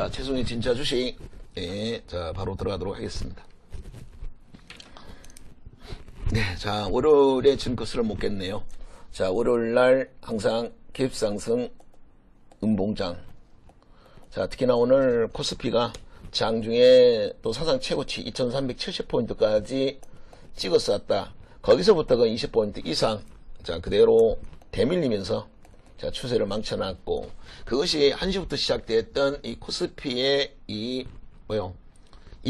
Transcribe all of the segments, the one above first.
자, 최종의 진짜 주식, 네, 자, 바로 들어가도록 하겠습니다. 네, 자, 월요일에 증거수를 못 깼네요. 자, 월요일날 항상 갭상승 음봉장. 자, 특히나 오늘 코스피가 장중에 또 사상 최고치 2370포인트까지 찍었었다. 거기서부터가 20포인트 이상, 자, 그대로 대밀리면서, 자, 추세를 망쳐놨고, 그것이 1시부터 시작됐던 이 코스피의 이익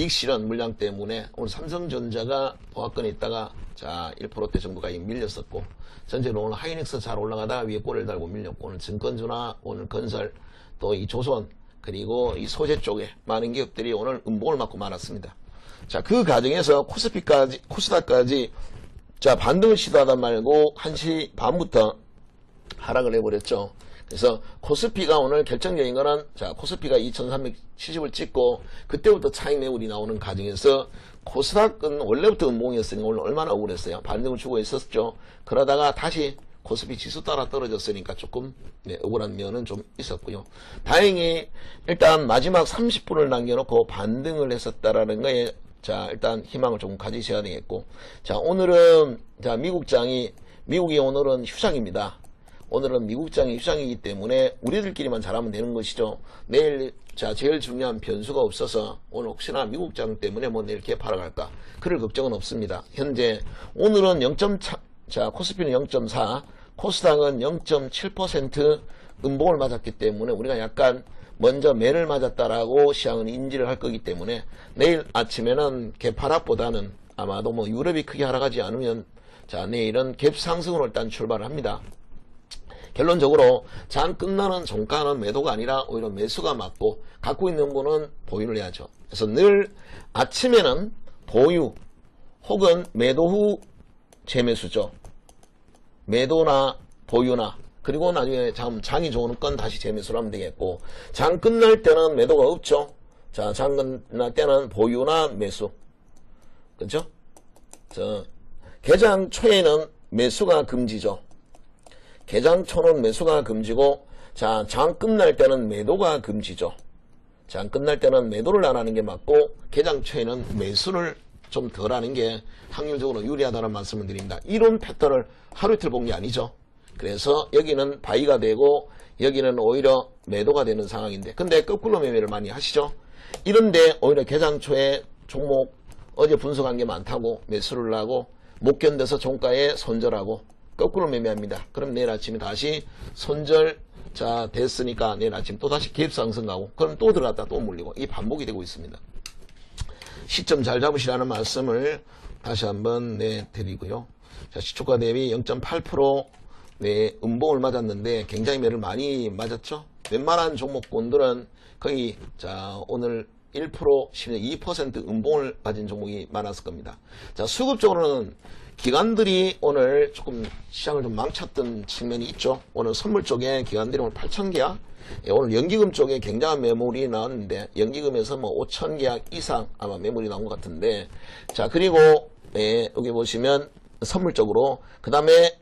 실현 물량 때문에 오늘 삼성전자가 보합권에 있다가, 자, 1%대 정도가 밀렸었고, 전체로 오늘 하이닉스 잘 올라가다가 위에 꼬리를 달고 밀렸고, 오늘 증권주나 오늘 건설, 또 이 조선, 그리고 이 소재 쪽에 많은 기업들이 오늘 음봉을 맞고 말았습니다. 자, 그 과정에서 코스닥까지, 자, 반등을 시도하다 말고 1시 반부터 하락을 해버렸죠. 그래서 코스피가 오늘 결정적인 거는, 자, 코스피가 2370을 찍고 그때부터 차익 매물이 나오는 과정에서 코스닥은 원래부터 음봉이었으니 오늘 얼마나 억울했어요. 반등을 주고 있었죠. 그러다가 다시 코스피 지수 따라 떨어졌으니까 조금, 네, 억울한 면은 좀 있었고요. 다행히 일단 마지막 30분을 남겨놓고 반등을 했었다라는 거에, 자, 일단 희망을 좀 가지셔야 되겠고, 자, 오늘은, 자, 미국이 오늘은 휴장입니다. 오늘은 미국장이 휴장이기 때문에 우리들끼리만 잘하면 되는 것이죠. 내일, 자, 제일 중요한 변수가 없어서 오늘 혹시나 미국장 때문에 뭐 내일 개파라 갈까, 그럴 걱정은 없습니다. 현재 오늘은 자, 코스피는 0.4, 코스닥은 0.7% 음봉을 맞았기 때문에 우리가 약간 먼저 매를 맞았다라고 시장은 인지를 할 거기 때문에 내일 아침에는 갭하락보다는 아마도 뭐 유럽이 크게 하락하지 않으면, 자, 내일은 갭 상승으로 일단 출발을 합니다. 결론적으로 장 끝나는 종가는 매도가 아니라 오히려 매수가 맞고, 갖고 있는 거는 보유를 해야죠. 그래서 늘 아침에는 보유 혹은 매도 후 재매수죠. 매도나 보유나, 그리고 나중에 장이 좋은 건 다시 재매수를 하면 되겠고, 장 끝날 때는 매도가 없죠. 자, 장 끝날 때는 보유나 매수. 그죠? 개장 초에는 매수가 금지죠. 개장 초는 매수가 금지고, 자, 장 끝날 때는 매도가 금지죠. 장 끝날 때는 매도를 안 하는 게 맞고, 개장 초에는 매수를 좀 덜 하는 게 확률적으로 유리하다는 말씀을 드립니다. 이런 패턴을 하루 이틀 본 게 아니죠. 그래서 여기는 바이가 되고 여기는 오히려 매도가 되는 상황인데, 근데 거꾸로 매매를 많이 하시죠. 이런데 오히려 개장 초에 종목 어제 분석한 게 많다고 매수를 하고 못 견뎌서 종가에 손절하고 거꾸로 매매합니다. 그럼 내일 아침에 다시 손절, 자, 됐으니까 내일 아침 또 다시 갭 상승하고, 그럼 또 들어갔다 또 물리고, 이 반복이 되고 있습니다. 시점 잘 잡으시라는 말씀을 다시 한번 드리고요. 자, 시초가 대비 0.8% 음봉을 맞았는데 굉장히 매를 많이 맞았죠. 웬만한 종목군들은 거의, 자, 오늘 1%, 심지어 2% 음봉을 맞은 종목이 많았을 겁니다. 자, 수급적으로는 기관들이 오늘 조금 시장을 좀 망쳤던 측면이 있죠. 오늘 선물 쪽에 기관들이 오늘 8,000계약, 오늘 연기금 쪽에 굉장한 매물이 나왔는데, 연기금에서 뭐 5,000계약 이상 아마 매물이 나온 것 같은데, 자, 그리고 여기 보시면 선물 쪽으로, 그 다음에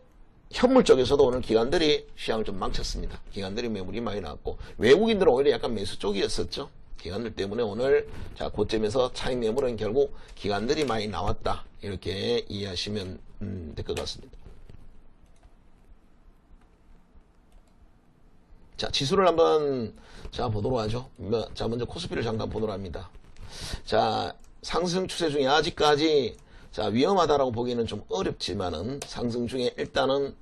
현물 쪽에서도 오늘 기관들이 시장을 좀 망쳤습니다. 기관들이 매물이 많이 나왔고, 외국인들은 오히려 약간 매수 쪽이었었죠. 기관들 때문에 오늘, 자, 고점에서 차익 매물은 결국 기관들이 많이 나왔다, 이렇게 이해하시면 될 것 같습니다. 자, 지수를 한번, 자, 보도록 하죠. 자, 먼저 코스피를 잠깐 보도록 합니다. 자, 상승 추세 중에 아직까지, 자, 위험하다라고 보기에는 좀 어렵지만은 상승 중에 일단은,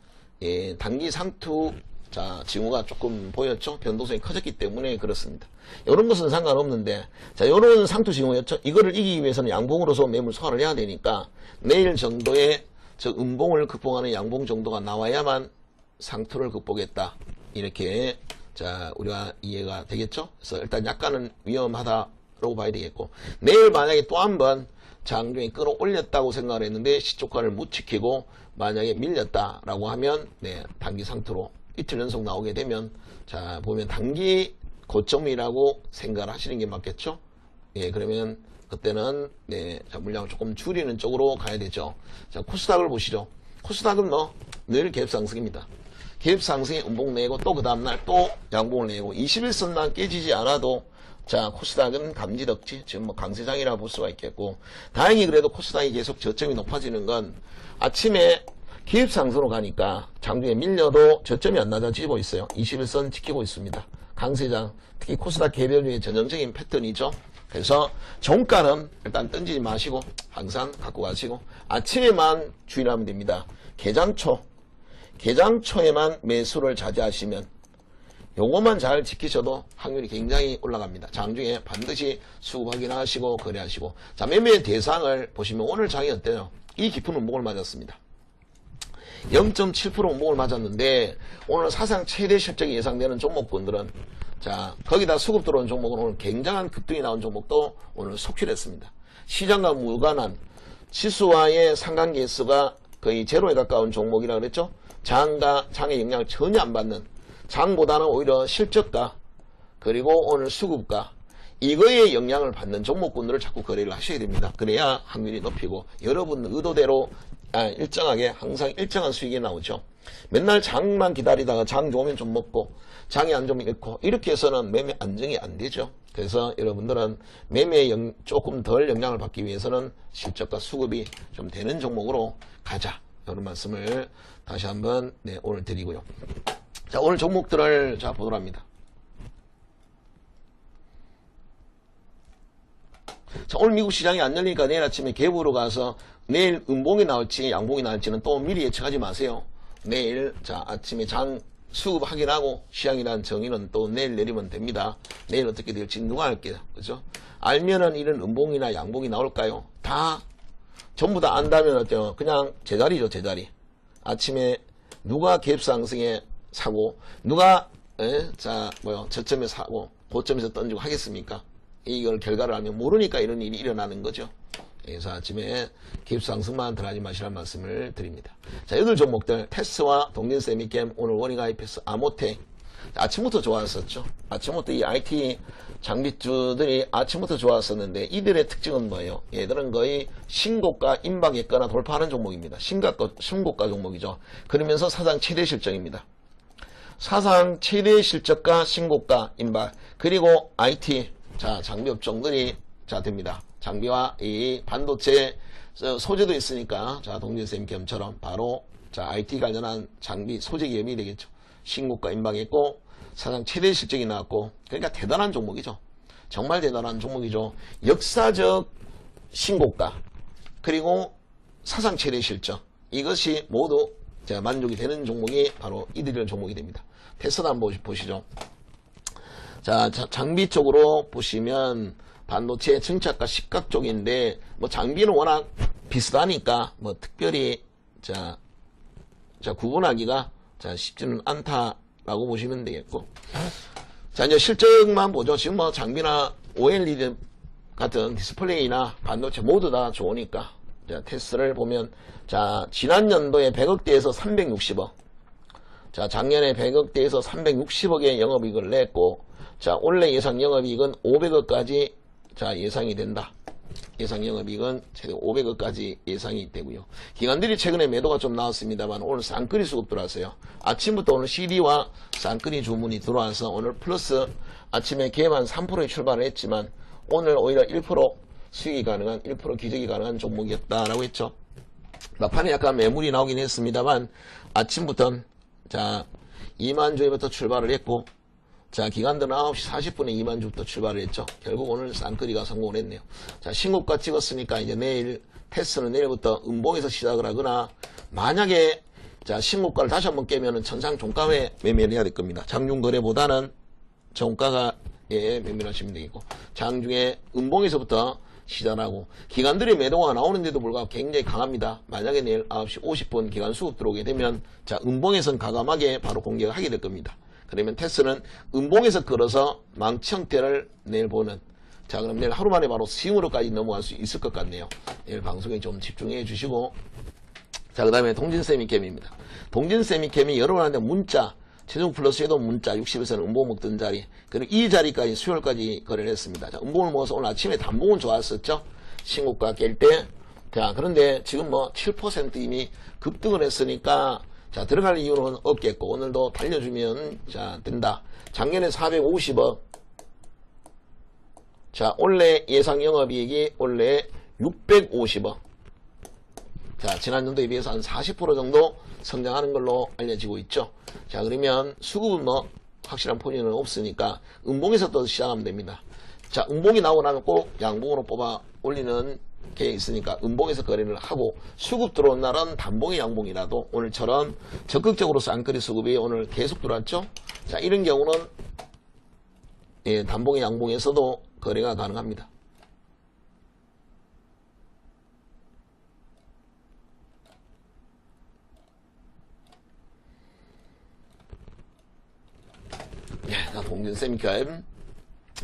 단기 상투, 자, 징후가 조금 보였죠. 변동성이 커졌기 때문에 그렇습니다. 이런 것은 상관없는데, 자, 이런 상투 징후였죠. 이거를 이기기 위해서는 양봉으로서 매물 소화를 해야 되니까 내일 정도의 저 음봉을 극복하는 양봉 정도가 나와야만 상투를 극복했다, 이렇게, 자, 우리가 이해가 되겠죠. 그래서 일단 약간은 위험하다라고 봐야 되겠고, 내일 만약에 또 한번 장중에 끌어올렸다고 생각을 했는데 시초가를 못 지키고 만약에 밀렸다라고 하면, 단기 상투로 이틀 연속 나오게 되면, 자, 보면 단기 고점이라고 생각을 하시는 게 맞겠죠. 그러면 그때는, 자, 물량을 조금 줄이는 쪽으로 가야 되죠. 자, 코스닥을 보시죠. 코스닥은 뭐 늘 갭 상승입니다. 갭 상승에 음봉 내고 또 그 다음날 또 양봉을 내고 21선만 깨지지 않아도 자, 코스닥은 감지덕지, 지금 뭐 강세장이라 볼 수가 있겠고, 다행히 그래도 코스닥이 계속 저점이 높아지는 건 아침에 기입상승으로 가니까 장중에 밀려도 저점이 안 낮아지고 있어요. 21선 지키고 있습니다. 강세장, 특히 코스닥 개별 중에 전형적인 패턴이죠. 그래서 종가는 일단 던지지 마시고 항상 갖고 가시고 아침에만 주의하면 됩니다. 개장초에만 매수를 자제하시면 요것만 잘 지키셔도 확률이 굉장히 올라갑니다. 장중에 반드시 수급 확인하시고 거래하시고. 자, 매매 대상을 보시면 오늘 장이 어때요? 이 깊은 음봉을 맞았습니다. 0.7% 음봉을 맞았는데 오늘 사상 최대 실적이 예상되는 종목군들은 자, 거기다 수급 들어온 종목은 오늘 굉장한 급등이 나온 종목도 오늘 속출했습니다. 시장과 무관한 지수와의 상관계수가 거의 제로에 가까운 종목이라 그랬죠. 장의 영향을 전혀 안 받는, 장보다는 오히려 실적가 그리고 오늘 수급가 이거에 영향을 받는 종목군들을 자꾸 거래를 하셔야 됩니다. 그래야 확률이 높이고 여러분 의도대로 일정하게 항상 일정한 수익이 나오죠. 맨날 장만 기다리다가 장 좋으면 좀 먹고 장이 안 좋으면 잃고 이렇게 해서는 매매 안정이 안 되죠. 그래서 여러분들은 매매에 조금 덜 영향을 받기 위해서는 실적과 수급이 좀 되는 종목으로 가자, 이런 말씀을 다시 한번 오늘 드리고요. 자, 오늘 종목들을 자 보도록 합니다. 자, 오늘 미국 시장이 안 열리니까 내일 아침에 갭으로 가서 내일 음봉이 나올지 양봉이 나올지는 또 미리 예측하지 마세요. 내일 자 아침에 장 수급 확인하고 시장이라는 정의는 또 내일 내리면 됩니다. 내일 어떻게 될지 누가 알게요. 그죠? 알면은 이런 음봉이나 양봉이 나올까요? 다 전부 다 안다면 어때요? 그냥 제자리죠, 제자리. 아침에 누가 갭 상승에 사고 누가 저점에 사고 고점에서 던지고 하겠습니까? 이걸 결과를 알면 모르니까 이런 일이 일어나는 거죠. 그래서 아침에 갭상승만 들어가지 마시라는 말씀을 드립니다. 자, 8종목들 테스와 동진세미캠, 오늘 워닝아이패스, 아모텍 아침부터 좋았었죠. 아침부터 이 IT 장비주들이 아침부터 좋았었는데 이들의 특징은 뭐예요? 얘들은 거의 신고가 임박했거나 돌파하는 종목입니다. 신고가 종목이죠. 그러면서 사상 최대 실적입니다. 사상 최대 실적과 신고가 임박, 그리고 IT 자 장비 업종들이 자 됩니다. 장비와 이 반도체 소재도 있으니까 자 동진세미캠처럼 바로 자 IT 관련한 장비 소재 기업이 되겠죠. 신고가 임박했고 사상 최대 실적이 나왔고, 그러니까 대단한 종목이죠. 정말 대단한 종목이죠. 역사적 신고가 그리고 사상 최대 실적, 이것이 모두 자 만족이 되는 종목이 바로 이들이라는 종목이 됩니다. 테스도 한번 보시죠. 자, 장비 쪽으로 보시면 반도체 증착과 식각 쪽인데 뭐 장비는 워낙 비슷하니까 뭐 특별히 자 구분하기가 자 쉽지는 않다라고 보시면 되겠고, 자 이제 실적만 보죠. 지금 뭐 장비나 OLED 같은 디스플레이나 반도체 모두 다 좋으니까 자 테스를 보면 자 지난 연도에 100억대에서 360억, 자 작년에 100억대에서 360억의 영업이익을 냈고, 자 올해 예상 영업이익은 500억까지 자 예상이 된다. 예상 영업이익은 최대 500억까지 예상이 되고요. 기관들이 최근에 매도가 좀 나왔습니다만 오늘 쌍끌이 수급 들어왔어요. 아침부터 오늘 CD와 쌍끌이 주문이 들어와서 오늘 플러스 아침에 개만 3%에 출발을 했지만 오늘 오히려 1% 수익이 가능한 1% 기적이 가능한 종목이었다라고 했죠. 막판에 약간 매물이 나오긴 했습니다만 아침부터 자 2만 주에부터 출발을 했고, 자 기관들은 9시 40분에 2만 주부터 출발을 했죠. 결국 오늘 쌍끌이가 성공을 했네요. 자 신고가 찍었으니까 이제 내일 테스트는 내일부터 음봉에서 시작을 하거나, 만약에 자 신고가를 다시 한번 깨면은 천상 종가에 매매를 해야 될 겁니다. 장중 거래보다는 종가가 매매를 하시면 되겠고, 장중에 음봉에서부터 시작하고, 기관들의 매도가 나오는데도 불구하고 굉장히 강합니다. 만약에 내일 9시 50분 기관 수급 들어오게 되면 자 음봉에선 과감하게 바로 공격을 하게 될 겁니다. 그러면 테스는 음봉에서 끌어서 망치 형태를 내일 보는, 자 그럼 내일 하루 만에 바로 스윙으로까지 넘어갈 수 있을 것 같네요. 내일 방송에 좀 집중해 주시고, 자 그 다음에 동진세미캠입니다. 동진세미캠이 여러분한테 문자 최종 플러스에도 문자 60에서는 음봉 먹던 자리, 그리고 이 자리까지 수요일까지 거래를 했습니다. 자 음봉을 먹어서 오늘 아침에 단봉은 좋았었죠. 신고가 깰 때. 자 그런데 지금 뭐 7% 이미 급등을 했으니까 자 들어갈 이유는 없겠고, 오늘도 달려주면 자 된다. 작년에 450억, 자, 올해 예상 영업이익이 올해 650억. 자, 지난년도에 비해서 한 40% 정도 성장하는 걸로 알려지고 있죠. 자, 그러면 수급은 뭐 확실한 포진은 없으니까 음봉에서 또 시작하면 됩니다. 자, 음봉이 나오고 나면 꼭 양봉으로 뽑아 올리는 게 있으니까 음봉에서 거래를 하고, 수급 들어온 날은 단봉의 양봉이라도 오늘처럼 적극적으로 쌍거리 수급이 오늘 계속 들어왔죠. 자, 이런 경우는 예, 단봉의 양봉에서도 거래가 가능합니다. 예, 자, 동진 세미캠.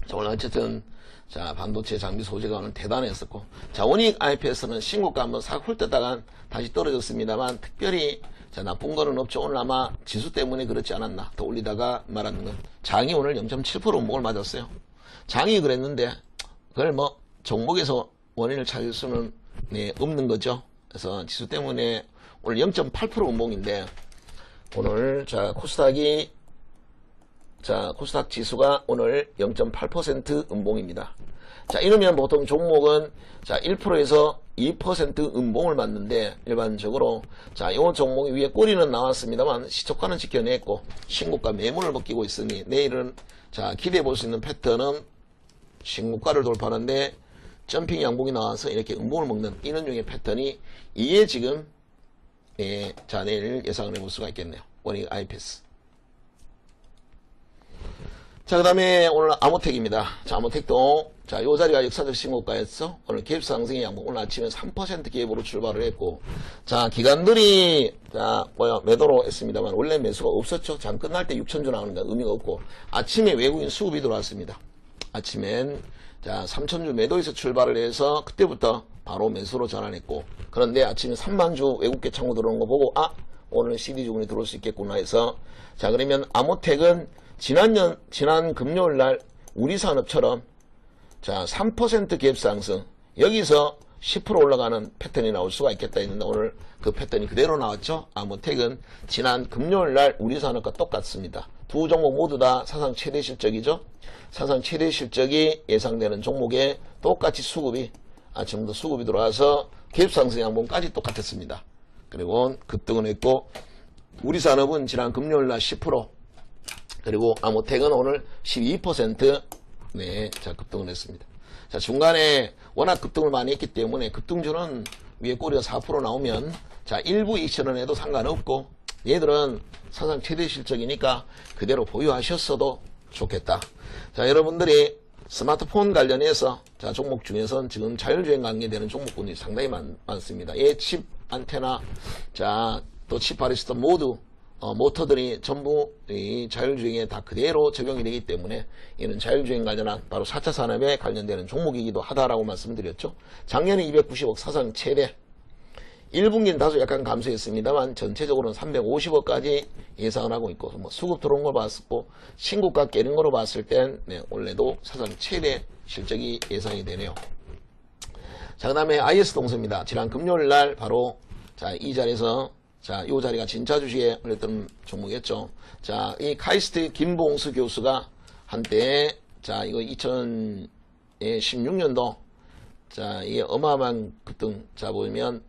자, 오늘 어쨌든 자, 반도체 장비 소재가 오늘 대단했었고, 자, 원익 IPS는 신고가 한번 싹 훑었다가 다시 떨어졌습니다만, 특별히 자, 나쁜 거는 없죠. 오늘 아마 지수 때문에 그렇지 않았나. 더 올리다가 말았는 건, 장이 오늘 0.7% 음봉을 맞았어요. 장이 그랬는데 그걸 뭐 종목에서 원인을 찾을 수는 네, 없는 거죠. 그래서 지수 때문에 오늘 0.8% 음봉인데, 오늘 자, 코스닥 지수가 오늘 0.8% 음봉입니다. 자, 이러면 보통 종목은 자, 1%에서 2% 음봉을 맞는데, 일반적으로 자, 이 종목이 위에 꼬리는 나왔습니다만 시초가는 지켜냈고 신고가 매물을 벗기고 있으니, 내일은 자, 기대해 볼 수 있는 패턴은 신고가를 돌파하는데 점핑 양봉이 나와서 이렇게 음봉을 먹는 이런 종의 패턴이, 이에 지금 예, 자, 내일 예상을 해볼 수가 있겠네요. 원익 IPS. 자, 그 다음에 오늘 아모텍입니다. 자, 아모텍도 자, 요 자리가 역사적 신고가였어. 오늘 갭 상승의 양봉, 오늘 아침에 3% 갭으로 출발을 했고, 자, 기관들이 자, 매도로 했습니다만 원래 매수가 없었죠. 장 끝날 때 6천주 나오는 건 의미가 없고, 아침에 외국인 수급이 들어왔습니다. 아침엔 자, 3천주 매도에서 출발을 해서 그때부터 바로 매수로 전환했고, 그런데 아침에 3만주 외국계 창구 들어오는 거 보고, 아, 오늘 CD 주문이 들어올 수 있겠구나 해서, 자, 그러면 아모텍은 지난 금요일 날 우리산업처럼 자, 3% 갭 상승, 여기서 10% 올라가는 패턴이 나올 수가 있겠다 했는데, 오늘 그 패턴이 그대로 나왔죠. 아모텍은 지난 금요일 날 우리산업과 똑같습니다. 두 종목 모두 다 사상 최대 실적이죠. 사상 최대 실적이 예상되는 종목에 똑같이 수급이 아침부터 수급이 들어와서 갭 상승 양봉까지 똑같았습니다. 그리고 급등을 했고, 우리산업은 지난 금요일 날 10%, 그리고 아모텍은 오늘 12% 네, 자, 급등을 했습니다. 자, 중간에 워낙 급등을 많이 했기 때문에 급등주는 위에 꼬리가 4% 나오면 자, 일부 익션을 해도 상관없고, 얘들은 사상 최대 실적이니까 그대로 보유하셨어도 좋겠다. 자, 여러분들이 스마트폰 관련해서 자, 종목 중에서는 지금 자율주행 관계되는 종목군이 상당히 많습니다. 칩 안테나, 자, 또 칩 바리스타 모두 모터들이 전부 이 자율주행에 다 그대로 적용이 되기 때문에, 이는 자율주행 관련한 바로 4차 산업에 관련되는 종목이기도 하다라고 말씀드렸죠. 작년에 290억 사상 최대, 1분기는 다소 약간 감소했습니다만 전체적으로는 350억까지 예상을 하고 있고, 뭐 수급 들어온 걸 봤고 신고가 깨는 거로 봤을 땐 네, 원래도 사상 최대 실적이 예상이 되네요. 자, 그 다음에 IS 동서입니다. 지난 금요일 날 바로 자, 이 자리에서 자, 요 자리가 진짜 주식에 올렸던 종목이었죠. 자, 이 카이스트 김봉수 교수가 한때 자, 이거 2016년도 자, 이게 어마어마한 급등. 자, 보면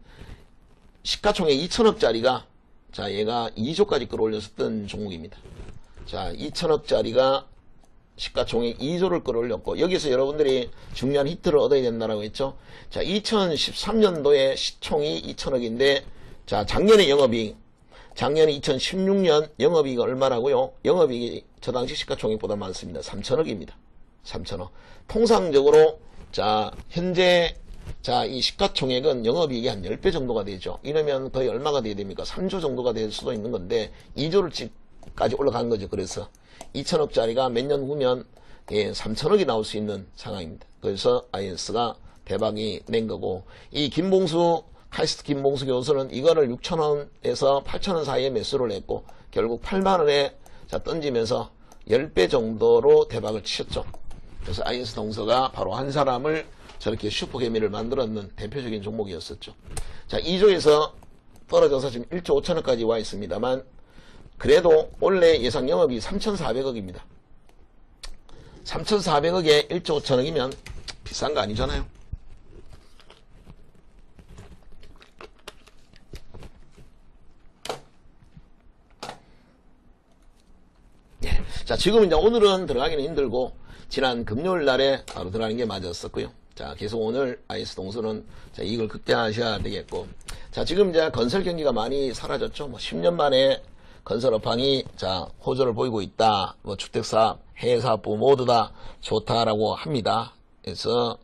시가총액 2천억짜리가 자, 얘가 2조까지 끌어올렸었던 종목입니다. 자, 2천억짜리가 시가총액 2조를 끌어올렸고, 여기서 여러분들이 중요한 히트를 얻어야 된다라고 했죠. 자, 2013년도에 시총이 2천억인데, 자, 작년에 영업이익, 작년에 2016년 영업이익이 얼마라고요? 영업이익이 저 당시 시가총액보다 많습니다. 3천억입니다. 3천억. 통상적으로 자, 현재 자, 이 시가총액은 영업이익이 한 10배 정도가 되죠. 이러면 거의 얼마가 돼야 됩니까? 3조 정도가 될 수도 있는 건데 2조를까지 올라간 거죠. 그래서 2천억짜리가 몇 년 후면 예, 3천억이 나올 수 있는 상황입니다. 그래서 IS가 대박이 낸 거고, 이 카이스트 김봉수 교수는 이거를 6천원에서 8천원 사이에 매수를 했고, 결국 8만원에 자, 던지면서 10배 정도로 대박을 치셨죠. 그래서 IS 동서가 바로 한 사람을 저렇게 슈퍼개미를 만들었는 대표적인 종목이었었죠. 자, 2조에서 떨어져서 지금 1조 5천억까지 와 있습니다만, 그래도 올해 예상 영업이 3,400억입니다. 3,400억에 1조 5천억이면 비싼 거 아니잖아요. 예. 자, 지금 이제 오늘은 들어가기는 힘들고, 지난 금요일 날에 바로 들어가는 게 맞았었고요. 자, 계속 오늘 IS동수는 이익을 극대화하셔야 되겠고, 자, 지금 이제 건설 경기가 많이 사라졌죠. 뭐 10년 만에 건설 업황이 호조를 보이고 있다. 뭐 주택사업, 해외사업부 모두 다 좋다라고 합니다. 그래서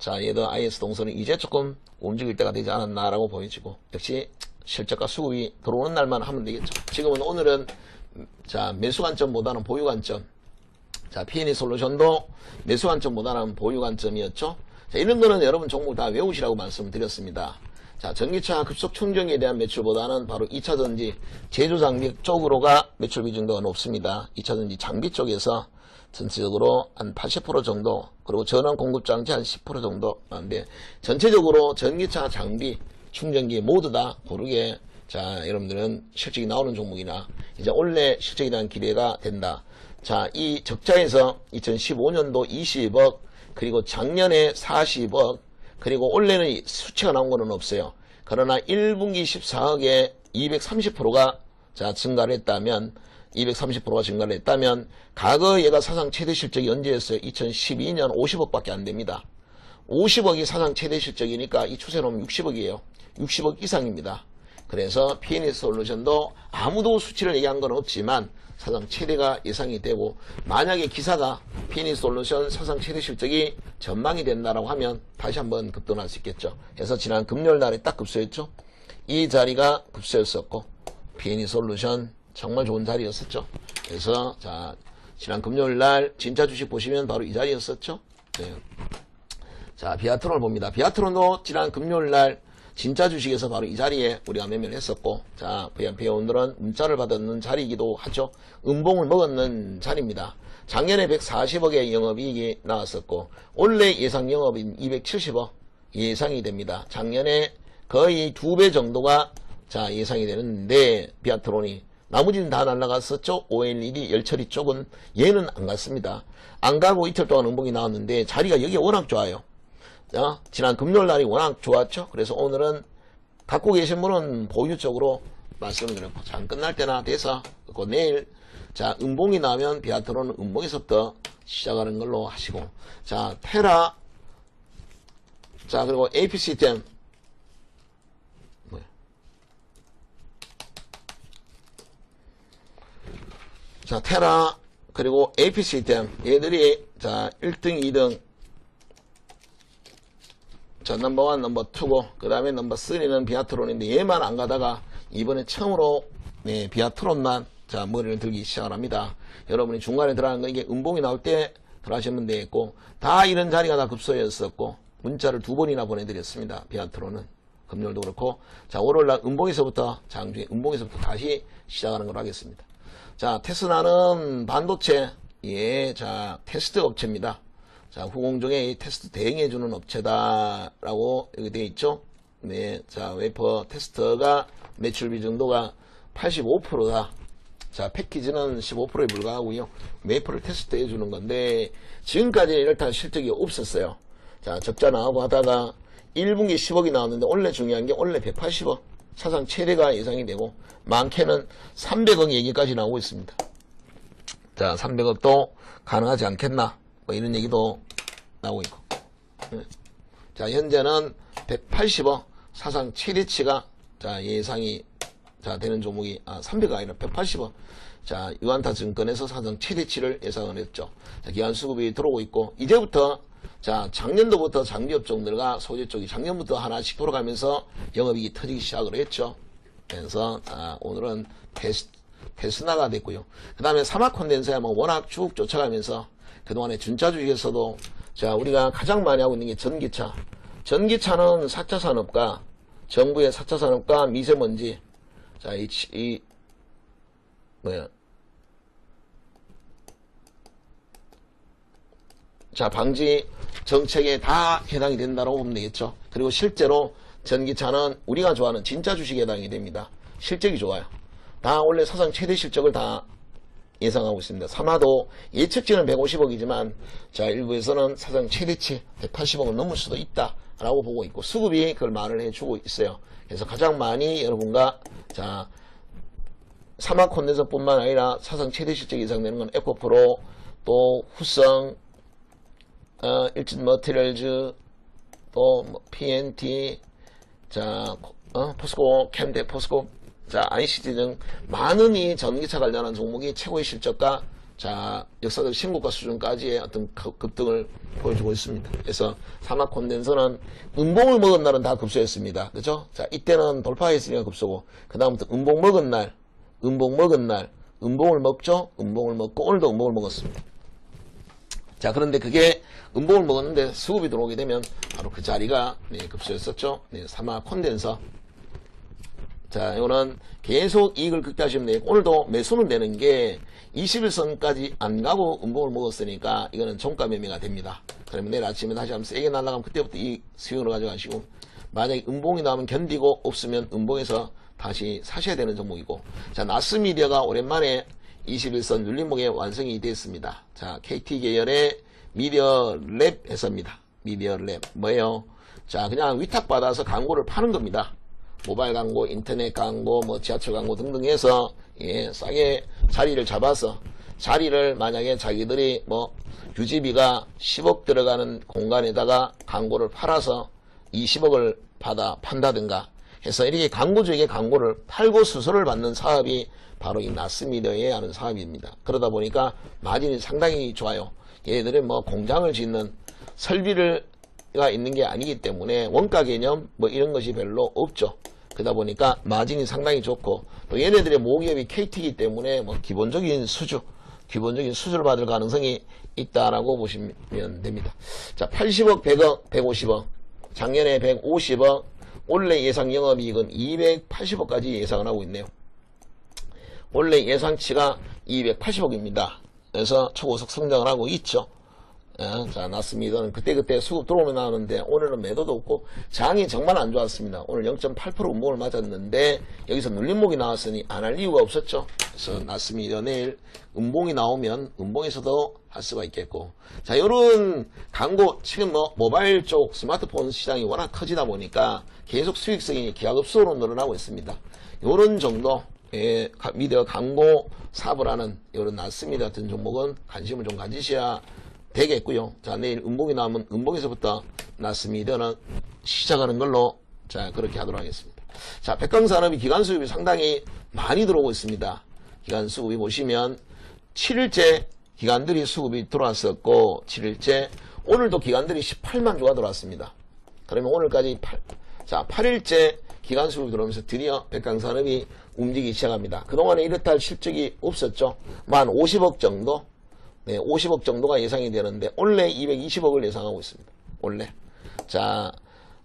얘도 IS동수는 이제 조금 움직일 때가 되지 않았나라고 보여지고, 역시 실적과 수급이 들어오는 날만 하면 되겠죠. 지금은 오늘은 매수 관점보다는 보유 관점. P&E 솔루션도 매수 관점보다는 보유 관점이었죠. 이런 거는 여러분 종목 다 외우시라고 말씀드렸습니다. 전기차 급속 충전기에 대한 매출보다는 바로 2차전지 제조장비 쪽으로가 매출 비중도가 높습니다. 2차전지 장비 쪽에서 전체적으로 한 80% 정도, 그리고 전원 공급장치 한 10% 정도 하는데, 전체적으로 전기차 장비, 충전기 모두 다 고르게 여러분들은 실적이 나오는 종목이나 이제 올해 실적에 대한 기대가 된다. 이 적자에서 2015년도 20억, 그리고 작년에 40억, 그리고 올해는 수치가 나온 거는 없어요. 그러나 1분기 14억에 230%가 증가를 했다면, 230%가 증가를 했다면, 과거 얘가 사상 최대 실적이 언제였어요? 2012년 50억밖에 안 됩니다. 50억이 사상 최대 실적이니까 이 추세로 하면 60억이에요. 60억 이상입니다. 그래서 P&E 솔루션도 아무도 수치를 얘기한 건 없지만 사상 최대가 예상이 되고, 만약에 기사가 P&E 솔루션 사상 최대 실적이 전망이 된다라고 하면 다시 한번 급등할 수 있겠죠. 그래서 지난 금요일 날에 딱 급소했죠. 이 자리가 급소였었고, P&E 솔루션 정말 좋은 자리였었죠. 그래서 지난 금요일 날 진짜 주식 보시면 바로 이 자리였었죠. 네. 비아트론을 봅니다. 비아트론도 지난 금요일 날 진짜 주식에서 바로 이 자리에 우리가 매매를 했었고, 회원들은 문자를 받았는 자리이기도 하죠. 음봉을 먹었는 자리입니다. 작년에 140억의 영업이익이 나왔었고, 올해 예상 영업인 270억 예상이 됩니다. 작년에 거의 2배 정도가 예상이 되는데, 비아트론이 나머지는 다 날아갔었죠. OLED 열처리 쪽은 얘는 안 갔습니다. 안 가고 이틀 동안 음봉이 나왔는데 자리가 여기가 워낙 좋아요. 지난 금요일 날이 워낙 좋았죠. 그래서 오늘은 갖고 계신 분은 보유 쪽으로 말씀을 드렸고, 끝날 때나 돼서 내일 음봉이 나면 비아트론은 음봉에서부터 시작하는 걸로 하시고, 테라, 그리고 APC템, 테라 그리고 APC템 얘들이 1등 2등 넘버 1 넘버 2고, 그 다음에 넘버 3는 비아트론인데 얘만 안 가다가 이번에 처음으로 비아트론만 머리를 들기 시작을 합니다. 여러분이 중간에 들어가는 거, 이게 음봉이 나올 때 들어가시면 되겠고, 다 이런 자리가 다 급소였었고 문자를 2번이나 보내드렸습니다. 비아트론은 금요일도 그렇고, 월요일날 음봉에서부터 장중에 음봉에서부터 다시 시작하는 걸로 하겠습니다. 테스라는 반도체 테스트 업체입니다. 후공정에 이 테스트 대행해주는 업체다라고 여기 되어 있죠. 네, 웨이퍼 테스터가 매출 비중도가 85%다. 패키지는 15%에 불과하고요. 웨이퍼를 테스트 해주는 건데, 지금까지 이렇다 실적이 없었어요. 적자 나오고 하다가 1분기 10억이 나왔는데, 원래 중요한 게 원래 180억. 사상 최대가 예상이 되고, 많게는 300억 얘기까지 나오고 있습니다. 300억도 가능하지 않겠나, 뭐 이런 얘기도 나오고 있고. 현재는 180억 사상 최대치가 예상이 되는 종목이 300억 아니라 180억. 유안타 증권에서 사상 최대치를 예상을 했죠. 기관 수급이 들어오고 있고, 이제부터 작년도부터 장비업종들과 소재 쪽이 작년부터 하나씩 돌아가면서 영업이익이 터지기 시작을 했죠. 그래서 오늘은 테스나가 됐고요. 그 다음에 사막콘덴서야 뭐 워낙 쭉 쫓아가면서 그동안에 준자 주식에서도 우리가 가장 많이 하고 있는 게 전기차. 전기차는 4차 산업과 정부의 4차 산업과 미세먼지, 방지 정책에 다 해당이 된다고 보면 되겠죠. 그리고 실제로 전기차는 우리가 좋아하는 진짜 주식에 해당이 됩니다. 실적이 좋아요. 다 원래 사상 최대 실적을 다 예상하고 있습니다. 삼화도 예측치는 150억이지만 자 일부에서는 사상 최대치 180억을 넘을 수도 있다라고 보고 있고 수급이 그걸 말을 해주고 있어요. 그래서 가장 많이 여러분과 자 삼화 콘덴서뿐만 아니라 사상 최대 실적 예상되는 건 에코프로 또 후성 일진 머티리얼즈 또 뭐 PNT 자 포스코 캠대 포스코 자 ICT 등 많은 이 전기차 관련한 종목이 최고의 실적과 자 역사적 신고가 수준까지의 어떤 급등을 보여주고 있습니다. 그래서 삼화 콘덴서는 음봉을 먹은 날은 다 급소했습니다. 그죠? 자 이때는 돌파했으니까 급소고 그 다음부터 음봉 먹은 날 음봉을 먹죠. 음봉을 먹고 오늘도 음봉을 먹었습니다. 자 그런데 그게 음봉을 먹었는데 수급이 들어오게 되면 바로 그 자리가 급소했었죠. 삼화 콘덴서 자 이거는 계속 이익을 극대화하시면 돼요. 오늘도 매수는 되는 게 21선까지 안 가고 음봉을 먹었으니까 이거는 종가 매매가 됩니다. 그러면 내일 아침에 다시 한번 세게 날아가면 그때부터 이 수익으로 가져가시고 만약에 음봉이 나오면 견디고 없으면 음봉에서 다시 사셔야 되는 종목이고 자 나스미디어가 오랜만에 21선 눌림목에 완성이 됐습니다. 자 KT 계열의 미디어 랩 회사입니다. 미디어 랩 뭐예요? 자 그냥 위탁받아서 광고를 파는 겁니다. 모바일 광고, 인터넷 광고, 뭐 지하철 광고 등등 해서 예, 싸게 자리를 잡아서 자리를 만약에 자기들이 뭐 유지비가 10억 들어가는 공간에다가 광고를 팔아서 20억을 받아 판다든가 해서 이렇게 광고주에게 광고를 팔고 수수료를 받는 사업이 바로 이 나스미디어에 하는 사업입니다. 그러다 보니까 마진이 상당히 좋아요. 얘들은 뭐 공장을 짓는 설비가 있는 게 아니기 때문에 원가 개념 뭐 이런 것이 별로 없죠. 그러다 보니까 마진이 상당히 좋고 또 얘네들의 모기업이 KT이기 때문에 뭐 기본적인 수주를 받을 가능성이 있다라고 보시면 됩니다. 자 80억, 100억, 150억 작년에 150억 올해 예상 영업이익은 280억까지 예상을 하고 있네요. 원래 예상치가 280억입니다. 그래서 초고속 성장을 하고 있죠. 자, 나스미디어는 그때그때 수급 들어오면 나오는데 오늘은 매도도 없고 장이 정말 안 좋았습니다. 오늘 0.8% 음봉을 맞았는데 여기서 눌림목이 나왔으니 안 할 이유가 없었죠. 그래서 나스미디어 내일 음봉이 나오면 음봉에서도 할 수가 있겠고 자, 요런 광고 지금 뭐 모바일 쪽 스마트폰 시장이 워낙 커지다 보니까 계속 수익성이 기하급수로 늘어나고 있습니다. 요런 정도 미디어 광고 사업을 하는 이런 나스미디어 같은 종목은 관심을 좀 가지셔야 되겠고요. 자 내일 음봉이 나오면 음봉에서부터 나스미디어는 시작하는 걸로 자 그렇게 하도록 하겠습니다. 자 백광산업이 기간 수급이 상당히 많이 들어오고 있습니다. 기간 수급이 보시면 7일째 기관들이 수급이 들어왔었고 7일째 오늘도 기관들이 18만 주가 들어왔습니다. 그러면 오늘까지 8일째 기간 수급이 들어오면서 드디어 백광산업이 움직이기 시작합니다. 그동안에 이렇다 할 실적이 없었죠. 뭐 한 50억 정도 50억 정도가 예상이 되는데 원래 220억을 예상하고 있습니다.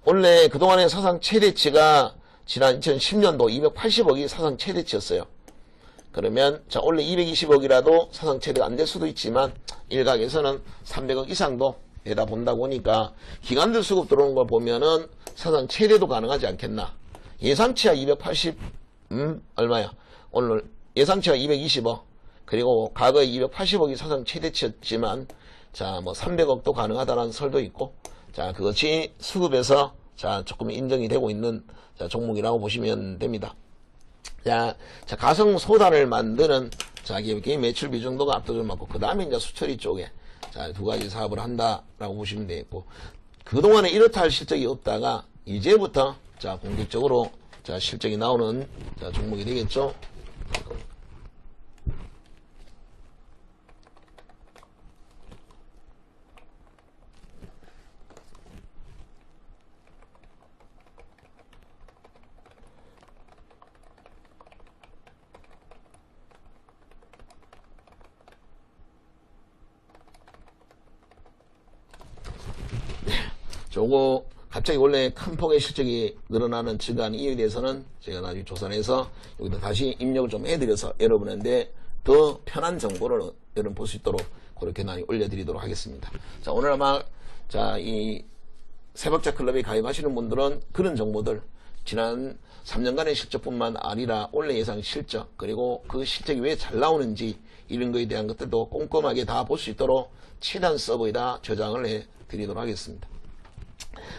원래 그동안에 사상 최대치가 지난 2010년도 280억이 사상 최대치였어요. 그러면 자 원래 220억이라도 사상 최대가 안 될 수도 있지만 일각에서는 300억 이상도 내다본다고 하니까 기관들 수급 들어오는 걸 보면은 사상 최대도 가능하지 않겠나. 예상치가 280 얼마야? 오늘 예상치가 220억 그리고 과거에 280억이 사상 최대치였지만 자 뭐 300억도 가능하다는 설도 있고 자 그것이 수급에서 자 조금 인정이 되고 있는 자 종목이라고 보시면 됩니다. 자 가성 소다를 만드는 자 기업의 매출 비중도가 압도적으로 많고 그 다음에 이제 수처리 쪽에 자 두 가지 사업을 한다라고 보시면 되겠고 그동안에 이렇다 할 실적이 없다가 이제부터 자 공격적으로 자 실적이 나오는 자 종목이 되겠죠. 요거 갑자기 원래 큰 폭의 실적이 늘어나는 증가한 이유에 대해서는 제가 나중에 조사해서 여기다 다시 입력을 좀 해드려서 여러분한테 더 편한 정보를 여러분 볼 수 있도록 그렇게 많이 올려드리도록 하겠습니다. 자 오늘 아마 자 이 세박자 클럽에 가입하시는 분들은 그런 정보들 지난 3년간의 실적뿐만 아니라 올해 예상 실적, 그리고 그 실적이 왜 잘 나오는지 이런 거에 대한 것들도 꼼꼼하게 다 볼 수 있도록 최단 서버에다 저장을 해 드리도록 하겠습니다.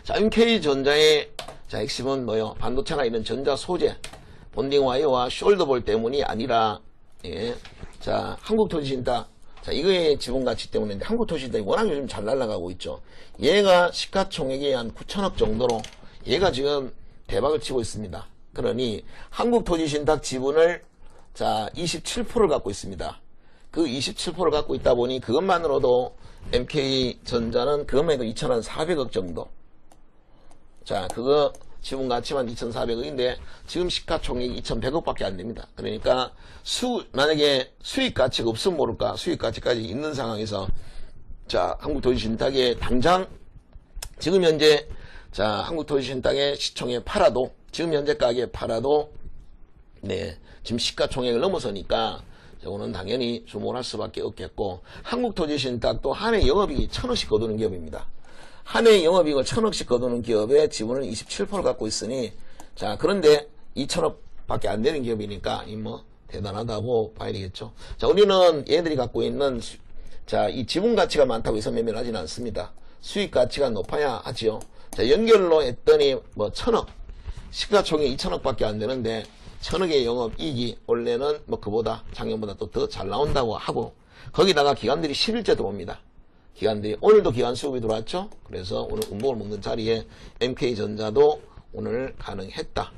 자, MK전자의 자, 핵심은 뭐요? 반도체나 이런 전자 소재, 본딩 와이어와 숄더볼 때문이 아니라, 예. 자, 한국토지신탁. 자, 이거의 지분 가치 때문에 한국토지신탁이 워낙 요즘 잘 날아가고 있죠. 얘가 시가총액이 한 9천억 정도로 얘가 지금 대박을 치고 있습니다. 그러니 한국토지신탁 지분을 자, 27%를 갖고 있습니다. 그 27%를 갖고 있다 보니 그것만으로도 MK전자는 그것만 해도 2,400억 정도. 자, 그거 지분 가치만 2,400억인데 지금 시가총액이 2,100억밖에 안 됩니다. 그러니까 만약에 수익 가치가 없으면 모를까 수익 가치까지 있는 상황에서 자, 한국토지신탁에 당장 지금 현재 자, 한국토지신탁의 시총에 팔아도 지금 현재 가격에 팔아도 네, 지금 시가총액을 넘어서니까 저거는 당연히 주목을 할 수밖에 없겠고, 한국토지신탁도 한 해 영업이익이 1,000억씩 거두는 기업입니다. 한 해 영업이익을 1,000억씩 거두는 기업의 지분을 27% 갖고 있으니, 자, 그런데 2,000억 밖에 안 되는 기업이니까, 이 뭐, 대단하다고 봐야 되겠죠. 자, 우리는 얘들이 갖고 있는, 자, 이 지분 가치가 많다고 해서 매매를 하지는 않습니다. 수익 가치가 높아야 하지요. 자, 연결로 했더니, 뭐, 1,000억. 시가총액 2,000억 밖에 안 되는데, 1,000억의 영업이익이 원래는 뭐 그보다 작년보다 또 더 잘 나온다고 하고, 거기다가 기관들이 10일째 들어옵니다. 기관들이 오늘도 기관 수급이 들어왔죠. 그래서 오늘 운봉을 먹는 자리에 MK전자도 오늘 가능했다.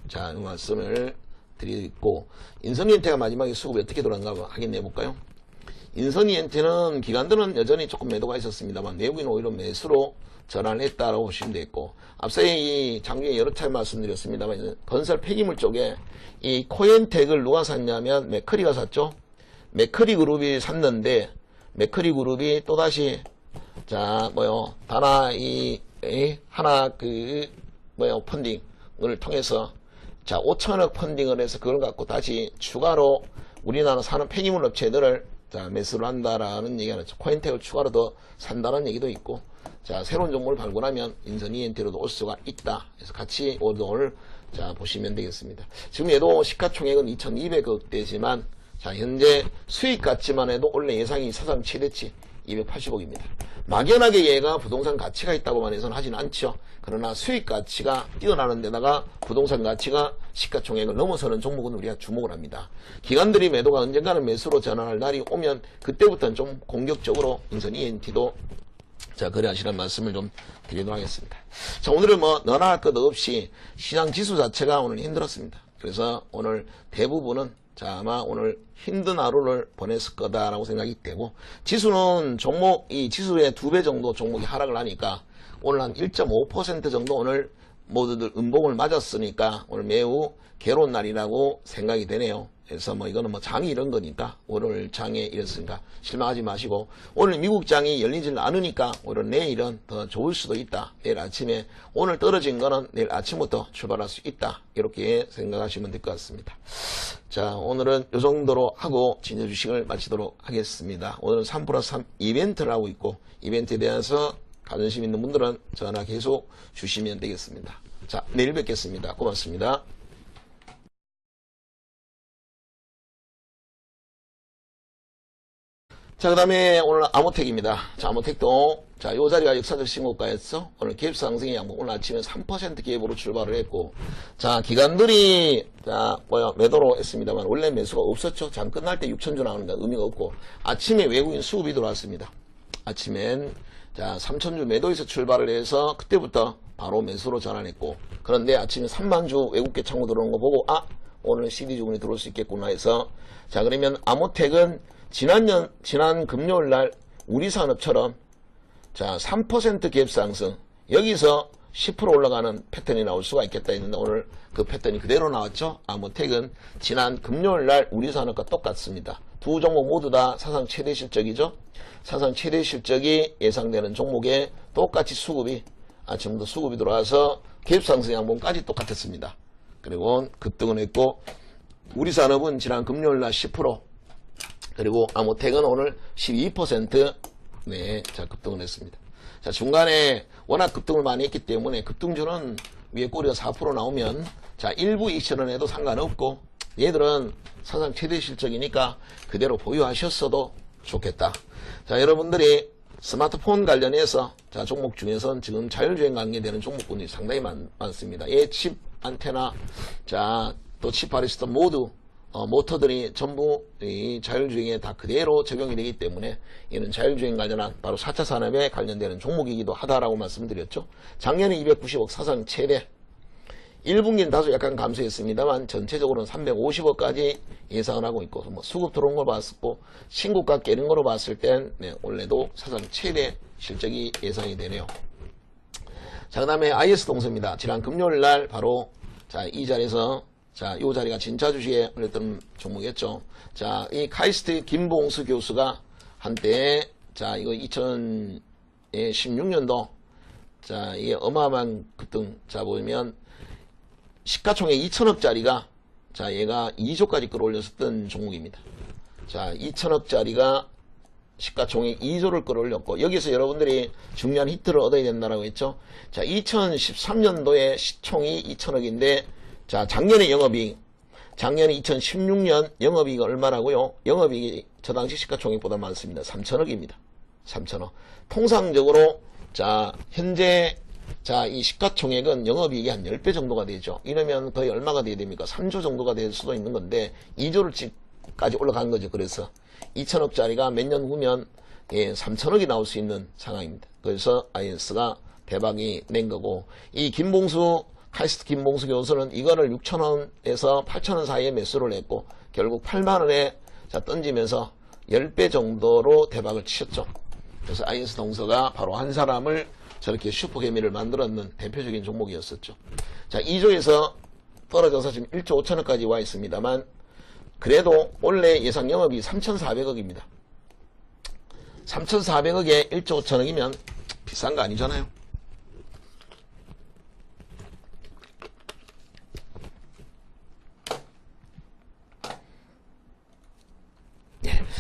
자, 이 말씀을 드리고, 인선이엔테가 마지막에 수급이 어떻게 들어왔는가 확인해 볼까요? 인선이엔테는 기관들은 여전히 조금 매도가 있었습니다만 내국인 오히려 매수로 전환을 했다라고 보시면 되겠고, 앞서에 이 장중에 여러 차례 말씀드렸습니다만 건설 폐기물 쪽에 이 코엔텍을 누가 샀냐면 맥커리가 샀죠. 맥커리 그룹이 샀는데 맥커리 그룹이 또다시 자 뭐요 다나 하나 그 뭐요 펀딩을 통해서 자 5천억 펀딩을 해서 그걸 갖고 다시 추가로 우리나라 사는 폐기물 업체들을 자 매수를 한다라는 얘기가 나죠. 코엔텍을 추가로 더 산다는 얘기도 있고, 자, 새로운 종목을 발굴하면 인선이엔테로도 올 수가 있다. 그래서 같이 오늘 자, 보시면 되겠습니다. 지금 얘도 시가총액은 2,200억대지만, 자, 현재 수익 가치만 해도 원래 예상이 사상 최대치 280억입니다. 막연하게 얘가 부동산 가치가 있다고만 해서는 하진 않죠. 그러나 수익 가치가 뛰어나는 데다가 부동산 가치가 시가총액을 넘어서는 종목은 우리가 주목을 합니다. 기관들이 매도가 언젠가는 매수로 전환할 날이 오면 그때부터는 좀 공격적으로 인선 ENT도 자, 거래하시라는 말씀을 좀 드리도록 하겠습니다. 자, 오늘은 뭐 너나 할 것 없이 시장 지수 자체가 오늘 힘들었습니다. 그래서 오늘 대부분은 자, 아마 오늘 힘든 하루를 보냈을 거다라고 생각이 되고, 지수는 종목, 이 지수의 2배 정도 종목이 하락을 하니까 오늘 한 1.5% 정도 오늘 모두들 음봉을 맞았으니까 오늘 매우 괴로운 날이라고 생각이 되네요. 그래서 뭐 이거는 뭐 장이 이런 거니까 오늘 장에 이랬으니까 실망하지 마시고, 오늘 미국 장이 열리질 않으니까 오늘 내일은 더 좋을 수도 있다. 내일 아침에 오늘 떨어진 거는 내일 아침부터 출발할 수 있다. 이렇게 생각하시면 될 것 같습니다. 자, 오늘은 이 정도로 하고 진여 주식을 마치도록 하겠습니다. 오늘은 3+3 이벤트를 하고 있고, 이벤트에 대해서 관심 있는 분들은 전화 계속 주시면 되겠습니다. 자, 내일 뵙겠습니다. 고맙습니다. 자, 그 다음에 오늘 아모텍입니다. 자, 아모텍도 자, 요 자리가 역사적 신고가였어. 오늘 갭 상승의 양봉, 오늘 아침에 3% 갭으로 출발을 했고, 자, 기관들이 자, 매도로 했습니다만 원래 매수가 없었죠. 장 끝날 때 6천주 나오는 건 의미가 없고, 아침에 외국인 수급이 들어왔습니다. 아침엔 자, 3천주 매도에서 출발을 해서 그때부터 바로 매수로 전환했고, 그런데 아침에 3만주 외국계 창구 들어오는 거 보고, 아, 오늘 CD 주문이 들어올 수 있겠구나 해서, 자, 그러면 아모텍은 지난 금요일 날 우리산업처럼 자 3% 갭 상승, 여기서 10% 올라가는 패턴이 나올 수가 있겠다 했는데 오늘 그 패턴이 그대로 나왔죠. 아모텍은 지난 금요일 날 우리산업과 똑같습니다. 두 종목 모두 다 사상 최대 실적이죠. 사상 최대 실적이 예상되는 종목에 똑같이 수급이 아침부터 수급이 들어와서 갭 상승 양봉까지 똑같았습니다. 그리고 급등을 했고, 우리산업은 지난 금요일 날 10%, 그리고 아모텍은 오늘 12% 네, 자 급등을 했습니다. 자, 중간에 워낙 급등을 많이 했기 때문에 급등주는 위에 꼬리가 4% 나오면 자 일부 익션을 해도 상관없고 얘들은 사상 최대 실적이니까 그대로 보유하셨어도 좋겠다. 자 여러분들이 스마트폰 관련해서 자 종목 중에서는 지금 자율주행 관계되는 종목군이 상당히 많습니다. 칩 안테나 자 또 칩 바리스타 모두 모터들이 전부 이 자율주행에 다 그대로 적용이 되기 때문에 이는 자율주행 관련한 바로 4차 산업에 관련되는 종목이기도 하다라고 말씀드렸죠. 작년에 290억 사상 최대, 1분기는 다소 약간 감소했습니다만 전체적으로는 350억까지 예상을 하고 있고 뭐 수급 들어온 걸 봤고 신고가 깨는 거로 봤을 땐 원래도 사상 최대 실적이 예상이 되네요. 자 그다음에 IS 동서입니다. 지난 금요일 날 바로 자 이 자리에서 자, 요 자리가 진짜 주식에 올렸던 종목이었죠. 자, 이 카이스트 김봉수 교수가 한때, 자, 이거 2016년도, 자, 이게 어마어마한 급등, 자, 보면, 시가총액 2천억짜리가, 자, 얘가 2조까지 끌어올렸었던 종목입니다. 자, 2천억짜리가 시가총액 2조를 끌어올렸고, 여기서 여러분들이 중요한 히트를 얻어야 된다라고 했죠. 자, 2013년도에 시총이 2천억인데, 자, 작년에 영업이익, 작년에 2016년 영업이익이 얼마라고요? 영업이익이 저 당시 시가총액보다 많습니다. 3천억입니다. 3천억. 통상적으로, 자, 현재, 자, 이 시가총액은 영업이익이 한 10배 정도가 되죠. 이러면 거의 얼마가 돼야 됩니까? 3조 정도가 될 수도 있는 건데, 2조를까지 올라간 거죠. 그래서 2천억짜리가 몇 년 후면, 3천억이 나올 수 있는 상황입니다. 그래서 IS가 대박이 낸 거고, 이 김봉수, 카이스트 김봉수 교수는 이거를 6,000원에서 8,000원 사이에 매수를 했고 결국 8만원에 자 던지면서 10배 정도로 대박을 치셨죠. 그래서 IS 동서가 바로 한 사람을 저렇게 슈퍼개미를 만들었는 대표적인 종목이었었죠. 자 2조에서 떨어져서 지금 1조 5천억까지 와 있습니다만 그래도 원래 예상 영업이 3,400억입니다. 3,400억에 1조 5천억이면 비싼 거 아니잖아요.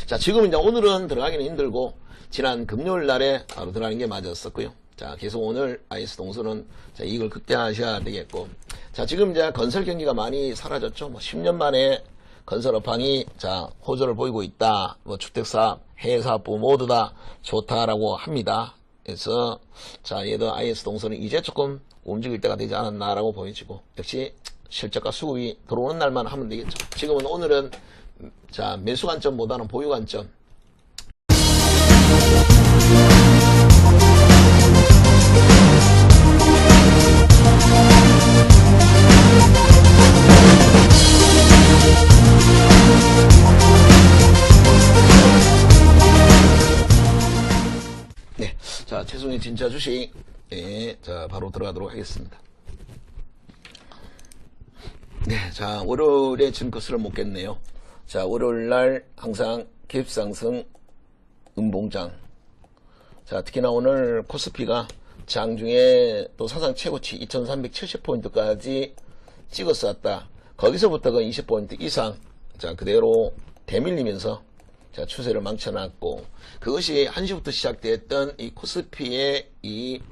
자, 지금 이제 오늘은 들어가기는 힘들고, 지난 금요일 날에 바로 들어가는 게 맞았었고요. 자, 계속 오늘 IS 동서는 자, 이익을 극대화하셔야 되겠고. 자, 지금 이제 건설 경기가 많이 사라졌죠. 뭐 10년 만에 건설 업황이 자, 호조를 보이고 있다. 뭐 주택사업, 해외사업부 모두 다 좋다라고 합니다. 그래서 자, 얘도 IS 동서는 이제 조금 움직일 때가 되지 않았나라고 보여지고, 역시 실적과 수급이 들어오는 날만 하면 되겠죠. 지금은 오늘은 자, 매수 관점보다는 보유 관점. 네. 자, 최종의 진짜 주식. 네. 자, 바로 들어가도록 하겠습니다. 네. 자, 월요일에 증거수를 못 깼네요. 자, 월요일날 항상 갭상승 음봉장. 자, 특히나 오늘 코스피가 장중에 또 사상 최고치 2370포인트까지 찍었었다. 거기서부터가 20포인트 이상, 자, 그대로 대밀리면서, 자, 추세를 망쳐놨고, 그것이 1시부터 시작됐던 이 코스피의 이익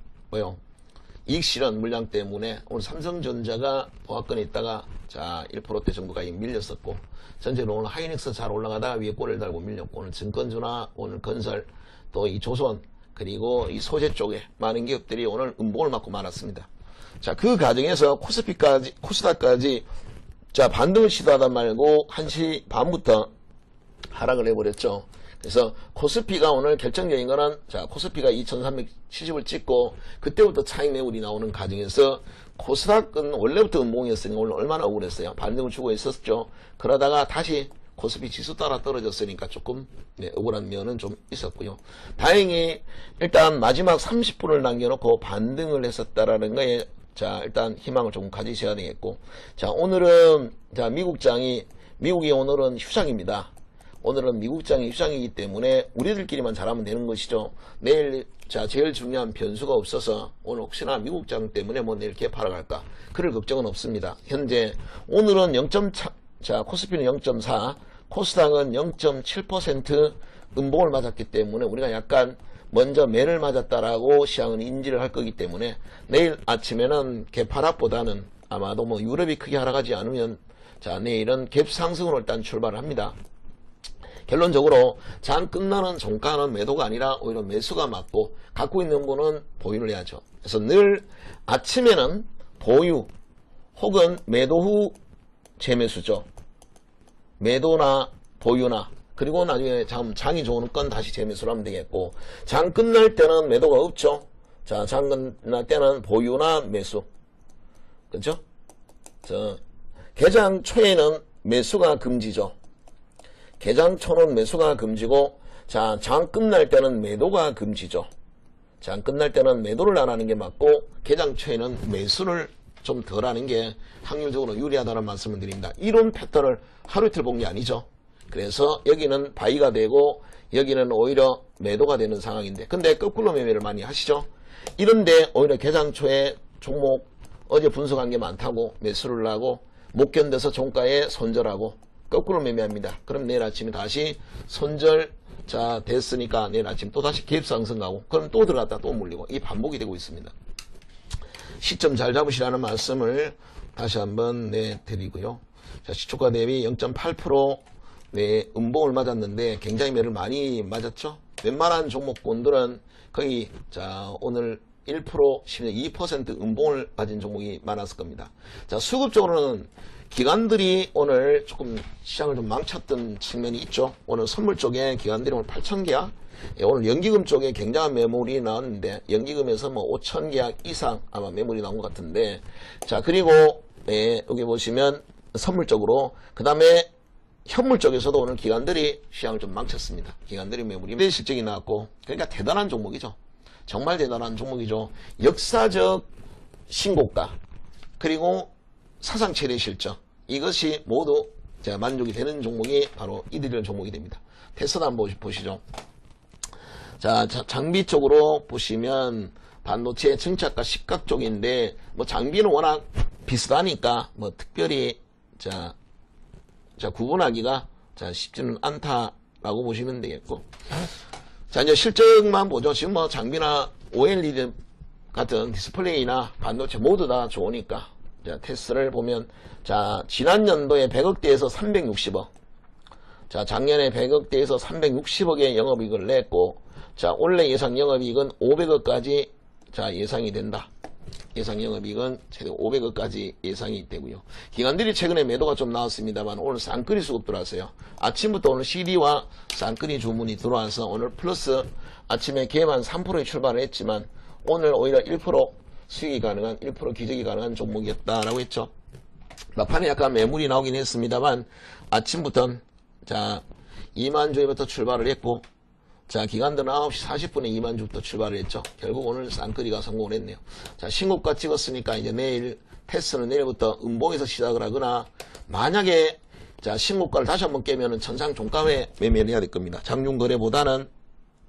실현 물량 때문에 오늘 삼성전자가 보합권에 있다가, 자, 1%대 정도가 밀렸었고, 전체로 오늘 하이닉스 잘 올라가다가 위에 꼬리를 달고 밀렸고, 오늘 증권주나 오늘 건설, 또 이 조선, 그리고 이 소재 쪽에 많은 기업들이 오늘 음봉을 맞고 말았습니다. 자, 그 과정에서 코스닥까지, 자, 반등을 시도하다 말고 1시 반부터 하락을 해버렸죠. 그래서 코스피가 오늘 결정적인 거는, 자, 코스피가 2370을 찍고, 그때부터 차익 매물이 나오는 과정에서 코스닥은 원래부터 음봉이었으니까 오늘 얼마나 억울했어요. 반등을 주고 있었죠. 그러다가 다시 코스피 지수 따라 떨어졌으니까 조금 억울한 면은 좀 있었고요. 다행히 일단 마지막 30분을 남겨놓고 반등을 했었다라는 거에 자, 일단 희망을 좀 가지셔야 되겠고, 자, 오늘은 자, 미국이 오늘은 휴장입니다. 오늘은 미국장이 휴장이기 때문에 우리들끼리만 잘하면 되는 것이죠. 내일 자 제일 중요한 변수가 없어서 오늘 혹시나 미국장 때문에 뭐 내일 개파라 갈까 그럴 걱정은 없습니다. 현재 오늘은 0.4, 자 코스피는 0.4, 코스닥은 0.7% 음봉을 맞았기 때문에 우리가 약간 먼저 매를 맞았다라고 시장은 인지를 할 거기 때문에 내일 아침에는 개파락보다는 아마도 뭐 유럽이 크게 하락하지 않으면 자 내일은 갭 상승으로 일단 출발을 합니다. 결론적으로 장 끝나는 종가는 매도가 아니라 오히려 매수가 맞고 갖고 있는 분은 보유를 해야죠. 그래서 늘 아침에는 보유 혹은 매도 후 재매수죠. 매도나 보유나 그리고 나중에 장이 좋은 건 다시 재매수를 하면 되겠고 장 끝날 때는 매도가 없죠. 자, 장 끝날 때는 보유나 매수. 그렇죠? 개장 초에는 매수가 금지죠. 개장 초는 매수가 금지고 자, 장 끝날 때는 매도가 금지죠. 장 끝날 때는 매도를 안 하는 게 맞고 개장 초에는 매수를 좀 덜 하는 게 확률적으로 유리하다는 말씀을 드립니다. 이런 패턴을 하루 이틀 본 게 아니죠. 그래서 여기는 바이가 되고 여기는 오히려 매도가 되는 상황인데 근데 거꾸로 매매를 많이 하시죠. 이런데 오히려 개장 초에 종목 어제 분석한 게 많다고 매수를 하고 못 견뎌서 종가에 손절하고 거꾸로 매매합니다. 그럼 내일 아침에 다시 손절 자 됐으니까 내일 아침 또 다시 갭 상승하고 그럼 또 들어갔다 또 물리고 이 반복이 되고 있습니다. 시점 잘 잡으시라는 말씀을 다시 한번 드리고요. 자, 시초가 대비 0.8% 음봉을 맞았는데 굉장히 매를 많이 맞았죠. 웬만한 종목군들은 거의 자 오늘 1%, 심지어 2% 음봉을 맞은 종목이 많았을 겁니다. 자, 수급적으로는 기관들이 오늘 조금 시장을 좀 망쳤던 측면이 있죠. 오늘 선물 쪽에 기관들이 오늘 8,000계약, 오늘 연기금 쪽에 굉장한 매물이 나왔는데 연기금에서 뭐 5,000계약 이상 아마 매물이 나온 것 같은데 자 그리고 여기 보시면 선물 쪽으로 그 다음에 현물 쪽에서도 오늘 기관들이 시장을 좀 망쳤습니다. 기관들이 매물이 실적이 나왔고 그러니까 대단한 종목이죠. 정말 대단한 종목이죠. 역사적 신고가 그리고 사상 최대 실적 이것이 모두 제가 만족이 되는 종목이 바로 이들이라는 종목이 됩니다. 테스라 한번 보시죠. 자, 장비 쪽으로 보시면 반도체 증착과 식각 쪽인데 뭐 장비는 워낙 비슷하니까 뭐 특별히 자 구분하기가 쉽지는 않다라고 보시면 되겠고 자 이제 실적만 보죠. 지금 뭐 장비나 OLED 같은 디스플레이나 반도체 모두 다 좋으니까 자 테스를 보면 자 지난 연도에 100억대에서 360억 자 작년에 100억대에서 360억의 영업이익을 냈고 자 올해 예상 영업이익은 500억까지 자 예상이 된다. 예상 영업이익은 최대 500억까지 예상이 되고요. 기관들이 최근에 매도가 좀 나왔습니다만 오늘 쌍끌이 수급 들어왔어요. 아침부터 오늘 CD와 쌍끌이 주문이 들어와서 오늘 플러스 아침에 개만 3%에 출발을 했지만 오늘 오히려 1% 수익이 가능한 1% 기적이 가능한 종목이었다라고 했죠. 막판에 약간 매물이 나오긴 했습니다만 아침부터 자 2만 주에부터 출발을 했고 자 기관들은 9시 40분에 2만 주부터 출발을 했죠. 결국 오늘 쌍끌이가 성공을 했네요. 자 신고가 찍었으니까 이제 내일 테스트는 내일부터 음봉에서 시작을 하거나 만약에 자 신고가를 다시 한번 깨면은 천상 종가에 매매를 해야 될 겁니다. 장중 거래보다는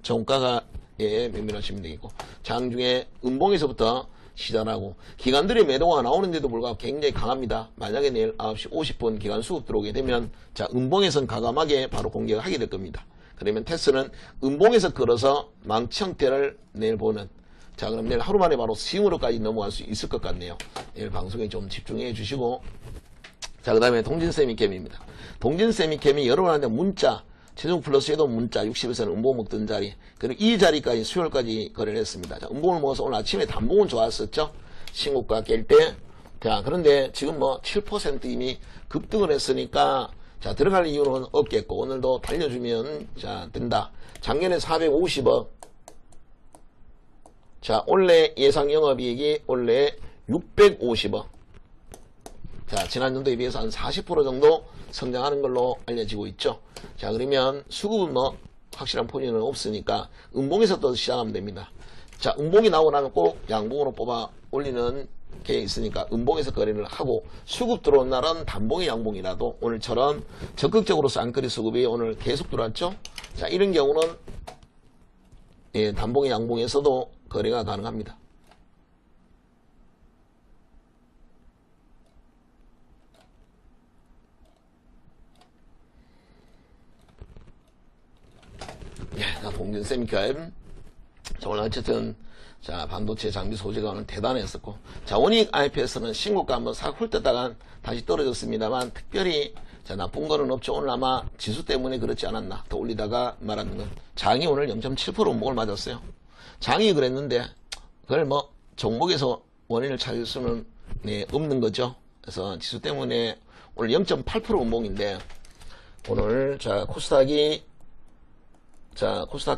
종가가 매매를 하시면 되겠고 장중에 음봉에서부터 시작하고 기관들의 매도가 나오는데도 불구하고 굉장히 강합니다. 만약에 내일 9시 50분 기관 수급 들어오게 되면 자 음봉에선 과감하게 바로 공격을 하게 될 겁니다. 그러면 테스는 음봉에서 걸어서 망치 형태를 내일 보는 자 그럼 내일 하루 만에 바로 스윙으로까지 넘어갈 수 있을 것 같네요. 내일 방송에 좀 집중해 주시고 자 그 다음에 동진세미캠입니다. 동진세미캠이 여러분한테 문자 최종 플러스에도 문자 60에서는 음봉 먹던 자리 그리고 이 자리까지 수요일까지 거래를 했습니다. 자, 음봉을 먹어서 오늘 아침에 단봉은 좋았었죠. 신고가 깰 때 자 그런데 지금 뭐 7% 이미 급등을 했으니까 자 들어갈 이유는 없겠고 오늘도 달려주면 자 된다. 작년에 450억 자 올해 예상 영업이익이 올해 650억 자 지난년도에 비해서 한 40% 정도 성장하는 걸로 알려지고 있죠. 자 그러면 수급은 뭐 확실한 포지션은 없으니까 음봉에서 또 시작하면 됩니다. 자 음봉이 나오고 나면 꼭 양봉으로 뽑아 올리는 게 있으니까 음봉에서 거래를 하고 수급 들어온 날은 단봉의 양봉이라도 오늘처럼 적극적으로 쌍끌이 수급이 오늘 계속 들어왔죠. 자 이런 경우는 단봉의 양봉에서도 거래가 가능합니다. 자 동진세미캠 자, 오늘 어쨌든, 자, 반도체 장비 소재가 오늘 대단했었고, 자, 원익 IPS는 신고가 한번 싹 훑었다가 다시 떨어졌습니다만, 특별히, 자, 나쁜 거는 없죠. 오늘 아마 지수 때문에 그렇지 않았나. 더 올리다가 말하는 건. 장이 오늘 0.7% 운봉을 맞았어요. 장이 그랬는데, 그걸 뭐, 종목에서 원인을 찾을 수는, 네, 없는 거죠. 그래서 지수 때문에 오늘 0.8% 운봉인데, 오늘, 자, 코스닥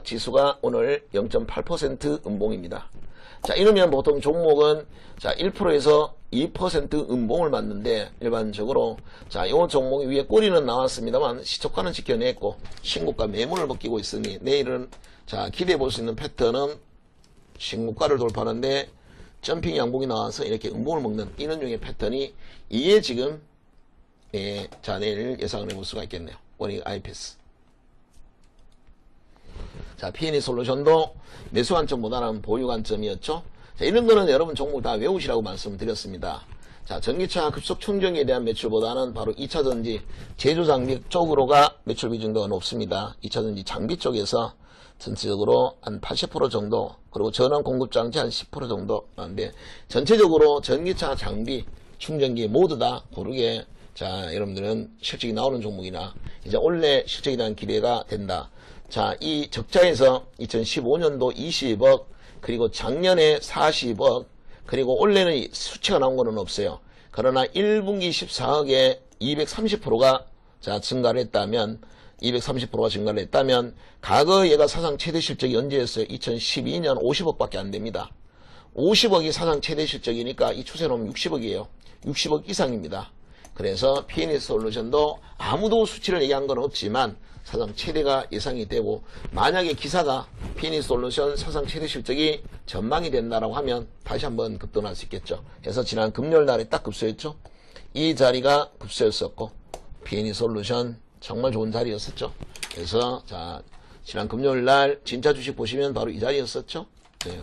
지수가 오늘 0.8% 음봉입니다. 자, 이러면 보통 종목은, 자, 1%에서 2% 음봉을 맞는데, 일반적으로, 자, 이 종목이 위에 꼬리는 나왔습니다만, 시초가는 지켜냈고, 신고가 매물을 벗기고 있으니, 내일은, 자, 기대해 볼 수 있는 패턴은, 신고가를 돌파하는데, 점핑 양봉이 나와서 이렇게 음봉을 먹는, 이런 중의 패턴이, 이에 지금, 예, 자, 내일 예상을 해볼 수가 있겠네요. 원익 IPS. 자, P&E 솔루션도 매수 관점보다는 보유 관점이었죠. 자, 이런 거는 여러분 종목 다 외우시라고 말씀드렸습니다. 자, 전기차 급속 충전기에 대한 매출보다는 바로 2차전지 제조장비 쪽으로가 매출 비중도가 높습니다. 2차전지 장비 쪽에서 전체적으로 한 80% 정도, 그리고 전원 공급장치 한 10% 정도 하는데, 전체적으로 전기차 장비, 충전기 모두 다 고르게, 자, 여러분들은 실적이 나오는 종목이나, 이제 올해 실적에 대한 기대가 된다. 자, 이 적자에서 2015년도 20억, 그리고 작년에 40억, 그리고 올해는 수치가 나온 거는 없어요. 그러나 1분기 14억에 230%가 자, 증가를 했다면, 230%가 증가를 했다면, 과거 얘가 사상 최대 실적이 언제였어요? 2012년 50억밖에 안 됩니다. 50억이 사상 최대 실적이니까 이 추세로 하면 60억이에요. 60억 이상입니다. 그래서 P&E 솔루션도 아무도 수치를 얘기한 건 없지만 사상 최대가 예상이 되고, 만약에 기사가 P&E 솔루션 사상 최대 실적이 전망이 된다라고 하면 다시 한번 급등할 수 있겠죠. 그래서 지난 금요일 날에 딱 급소했죠. 이 자리가 급소였었고, P&E 솔루션 정말 좋은 자리였었죠. 그래서 자, 지난 금요일 날 진짜 주식 보시면 바로 이 자리였었죠. 네.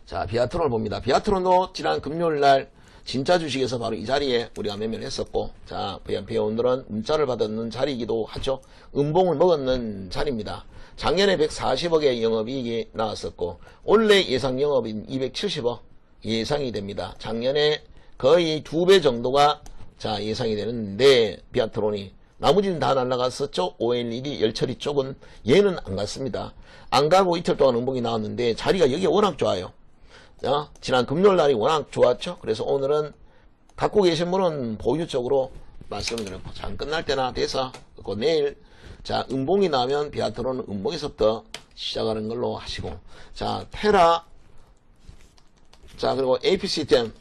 자, 비아트론을 봅니다. 비아트론도 지난 금요일 날 진짜 주식에서 바로 이 자리에 우리가 매매를 했었고, 자, 배우들은 문자를 받았는 자리이기도 하죠. 음봉을 먹었는 자리입니다. 작년에 140억의 영업이익이 나왔었고, 올해 예상 영업인 270억 예상이 됩니다. 작년에 거의 2배 정도가 자, 예상이 되는데, 비아트론이 나머지는 다 날라갔었죠. OLED 열처리 쪽은 얘는 안 갔습니다. 안 가고 이틀 동안 음봉이 나왔는데 자리가 여기가 워낙 좋아요. 지난 금요일 날이 워낙 좋았죠. 그래서 오늘은 갖고 계신 분은 보유 쪽으로 말씀을 드렸고, 자, 끝날 때나 돼서 그 내일 자, 음봉이 나면 비아트론은 음봉에서부터 시작하는 걸로 하시고, 자, 테라, 자, 그리고 APC템,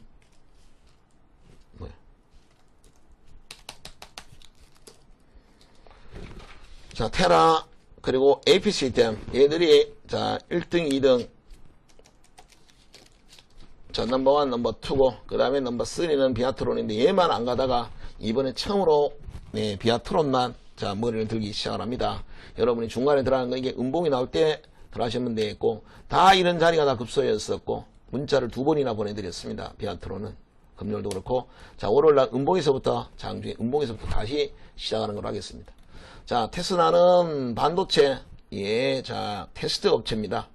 자, 테라, 그리고 APC템, 얘들이, 자, 1등, 2등, 자, 넘버1, 넘버2고, 그 다음에 넘버3는 비아트론인데, 얘만 안 가다가, 이번에 처음으로, 네, 비아트론만, 자, 머리를 들기 시작을 합니다. 여러분이 중간에 들어가는 거, 이게 음봉이 나올 때 들어가시면 되겠고, 다 이런 자리가 다 급소였었고, 문자를 2번이나 보내드렸습니다. 비아트론은. 금요일도 그렇고, 자, 월요일날 음봉에서부터, 장중에 음봉에서부터 다시 시작하는 걸로 하겠습니다. 자, 테스나는 반도체, 예, 자, 테스트 업체입니다.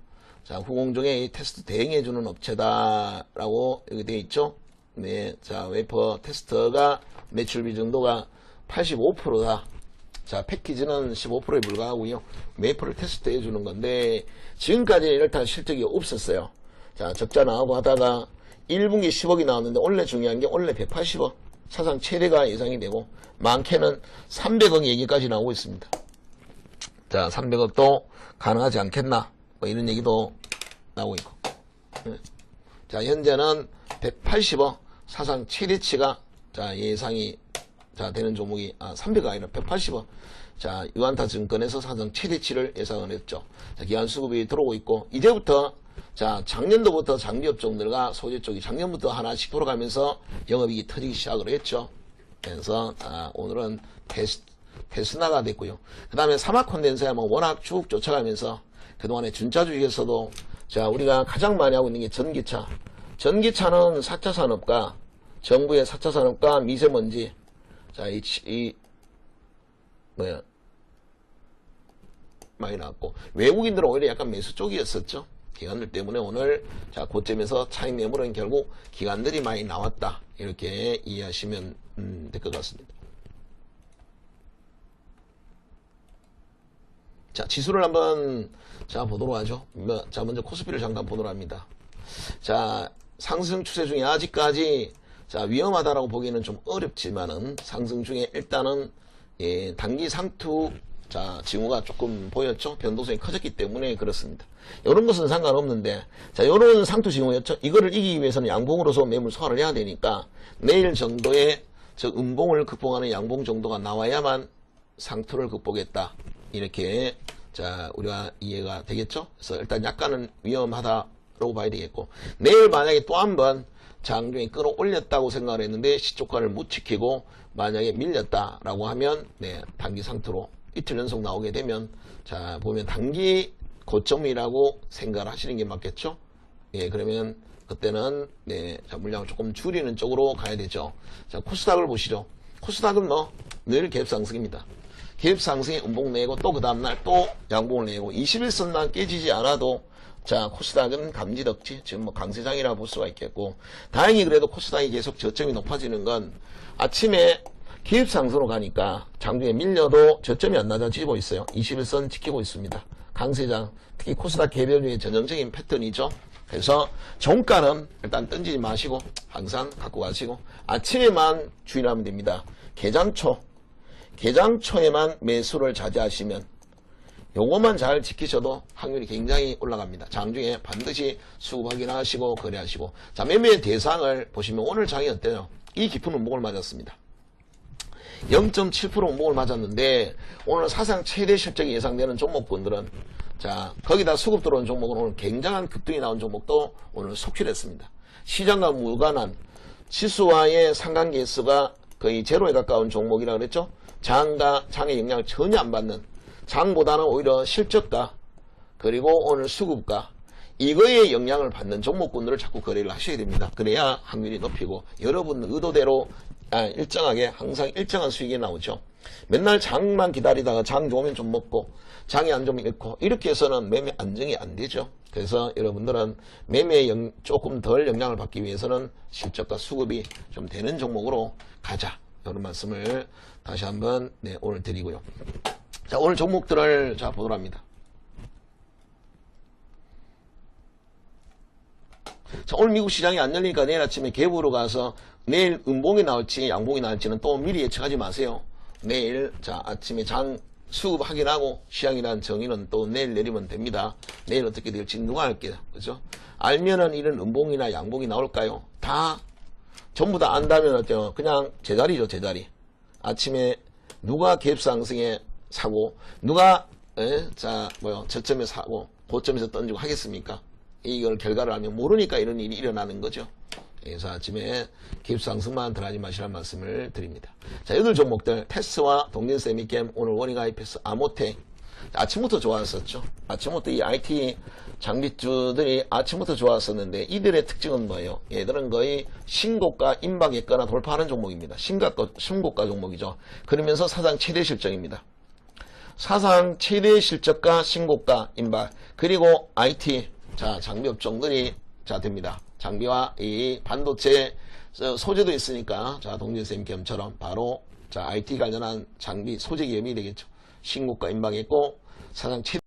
자, 후공정에 이 테스트 대행해주는 업체다라고 여기 되어 있죠. 네, 자, 웨이퍼 테스터가 매출 비중도가 85%다. 자, 패키지는 15%에 불과하고요. 웨이퍼를 테스트 해주는 건데, 지금까지 이렇다 실적이 없었어요. 자, 적자 나오고 하다가 1분기 10억이 나왔는데, 원래 중요한 게 원래 180억. 사상 최대가 예상이 되고, 많게는 300억 얘기까지 나오고 있습니다. 자, 300억도 가능하지 않겠나, 뭐 이런 얘기도 나오고 있고. 자, 현재는 180억 사상 최대치가 자, 예상이 자, 되는 종목이 300억 아니라 180억. 자, 유안타 증권에서 사상 최대치를 예상을 했죠. 자, 기관 수급이 들어오고 있고, 이제부터 자, 작년도부터 장비업종들과 소재 쪽이 작년부터 하나씩 돌아가면서 영업이익이 터지기 시작을 했죠. 그래서 오늘은 테스나가 됐고요. 그 다음에 사막 콘덴서야 뭐 워낙 쭉 쫓아가면서 그동안에 준자 주식에서도 자, 우리가 가장 많이 하고 있는 게 전기차. 전기차는 4차 산업과 정부의 4차 산업과 미세먼지, 자, 많이 나왔고, 외국인들은 오히려 약간 매수 쪽이었었죠. 기관들 때문에 오늘 자 고점에서 차익 매물은 결국 기관들이 많이 나왔다, 이렇게 이해하시면 될 것 같습니다. 자, 지수를 한번 자 보도록 하죠. 자, 먼저 코스피를 잠깐 보도록 합니다. 자, 상승 추세 중에 아직까지 자 위험하다라고 보기에는 좀 어렵지만은 상승 중에 일단은 단기 상투 자 징후가 조금 보였죠. 변동성이 커졌기 때문에 그렇습니다. 이런 것은 상관없는데, 자 이런 상투 징후였죠. 이거를 이기기 위해서는 양봉으로서 매물 소화를 해야 되니까 내일 정도의 저 음봉을 극복하는 양봉 정도가 나와야만 상투를 극복했다, 이렇게 자 우리가 이해가 되겠죠. 그래서 일단 약간은 위험하다라고 봐야 되겠고, 내일 만약에 또 한번 장중에 끌어올렸다고 생각을 했는데 시초가를 못 지키고 만약에 밀렸다라고 하면 단기 상투로 이틀 연속 나오게 되면 자 보면 단기 고점이라고 생각을 하시는 게 맞겠죠. 그러면 그때는 자 물량을 조금 줄이는 쪽으로 가야 되죠. 자 코스닥을 보시죠. 코스닥은 뭐 늘 갭 상승입니다. 갭 상승에 음봉 내고 또 그 다음날 또 양봉을 내고 21선만 깨지지 않아도 자 코스닥은 감지덕지, 지금 뭐 강세장이라 볼 수가 있겠고, 다행히 그래도 코스닥이 계속 저점이 높아지는 건 아침에 기업 상승으로 가니까 장중에 밀려도 저점이 안 낮아지고 있어요. 21선 지키고 있습니다. 강세장, 특히 코스닥 개별 중에 전형적인 패턴이죠. 그래서 종가는 일단 던지지 마시고 항상 갖고 가시고, 아침에만 주의하면 됩니다. 개장초에만 매수를 자제하시면 요것만 잘 지키셔도 확률이 굉장히 올라갑니다. 장중에 반드시 수급 확인하시고 거래하시고. 자 매매의 대상을 보시면 오늘 장이 어때요? 이 깊은 음봉을 맞았습니다. 0.7% 음봉을 맞았는데 오늘 사상 최대 실적이 예상되는 종목군들은 자 거기다 수급 들어온 종목은 오늘 굉장한 급등이 나온 종목도 오늘 속출했습니다. 시장과 무관한 지수와의 상관계수가 거의 제로에 가까운 종목이라 그랬죠. 장의 영향을 전혀 안 받는, 장보다는 오히려 실적가 그리고 오늘 수급가 이거에 영향을 받는 종목군들을 자꾸 거래를 하셔야 됩니다. 그래야 확률이 높이고 여러분 의도대로 일정하게 항상 일정한 수익이 나오죠. 맨날 장만 기다리다가 장 좋으면 좀 먹고 장이 안 좋으면 잃고, 이렇게 해서는 매매 안정이 안 되죠. 그래서 여러분들은 매매에 조금 덜 영향을 받기 위해서는 실적과 수급이 좀 되는 종목으로 가자, 이런 말씀을 다시 한번 오늘 드리고요. 자 오늘 종목들을 자 보도록 합니다. 자 오늘 미국 시장이 안 열리니까 내일 아침에 갭으로 가서 내일 음봉이 나올지 양봉이 나올지는 또 미리 예측하지 마세요. 내일 자 아침에 장 수급 확인하고 시향이라는 정의는 또 내일 내리면 됩니다. 내일 어떻게 될지 누가 알게요, 그죠? 알면은 이런 음봉이나 양봉이 나올까요? 다 전부 다 안다면 어때요? 그냥 제자리죠, 제자리. 아침에 누가 갭 상승에 사고 누가 저점에 사고 고점에서 던지고 하겠습니까? 이걸 결과를 알면 모르니까 이런 일이 일어나는 거죠. 그래서 아침에 갭상승만 들어가지 마시라는 말씀을 드립니다. 자, 8 종목들 테스와 동진세미캠, 오늘 워닝아이패스, 아모텍 아침부터 좋았었죠. 아침부터 이 IT 장비주들이 아침부터 좋았었는데 이들의 특징은 뭐예요? 얘들은 거의 신고가 임박했거나 돌파하는 종목입니다. 신고가 종목이죠. 그러면서 사상 최대 실적입니다. 사상 최대 실적과 신고가 임박, 그리고 IT 자 장비 업종들이 자 됩니다. 장비와 이 반도체 소재도 있으니까 자 동진세미캠처럼 바로 자 IT 관련한 장비 소재 기업이 되겠죠. 신고가 임박했고 사상 최대